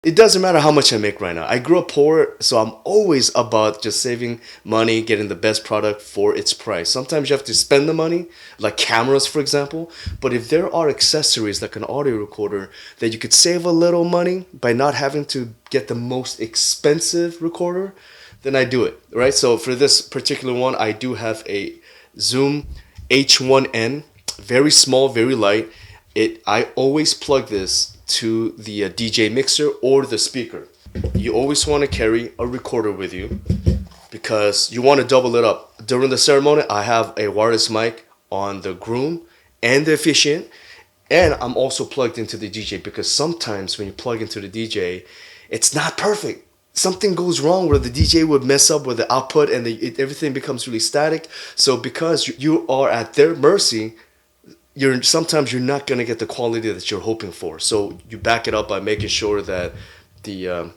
It doesn't matter how much I make right now. I grew up poor, so I'm always about just saving money, getting the best product for its price. Sometimes you have to spend the money, like cameras, for example. But if there are accessories like an audio recorder that you could save a little money by not having to get the most expensive recorder, then I do it, right? So for this particular one, I do have a Zoom H1N, very small, very light. I always plug this to the DJ mixer or the speaker. You always want to carry a recorder with you because you want to double it up. During the ceremony, I have a wireless mic on the groom and the officiant, and I'm also plugged into the DJ because sometimes when you plug into the DJ, it's not perfect. Something goes wrong where the DJ would mess up with the output and everything becomes really static. So because you are at their mercy, sometimes you're not going to get the quality that you're hoping for. So you back it up by making sure that the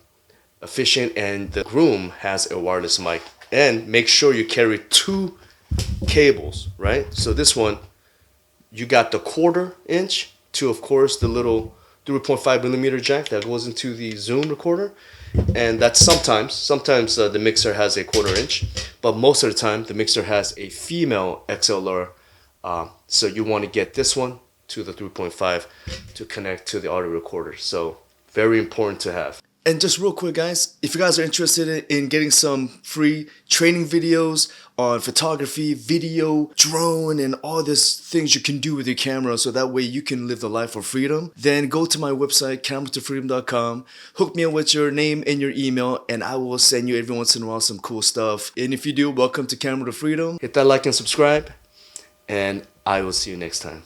officiant and the groom has a wireless mic, and make sure you carry two cables, right? So this one, you got the 1/4 inch to, of course, the little 3.5 millimeter jack that goes into the Zoom recorder. And that's sometimes the mixer has a 1/4 inch, but most of the time the mixer has a female XLR. So you want to get this one to the 3.5 to connect to the audio recorder. So very important to have. And just real quick, guys, if you guys are interested in getting some free training videos on photography, video, drone, and all these things you can do with your camera so that way you can live the life of freedom, then go to my website, cameratofreedom.com, hook me up with your name and your email, and I will send you every once in a while some cool stuff. And if you do, welcome to Camera to Freedom. Hit that like and subscribe, and I will see you next time.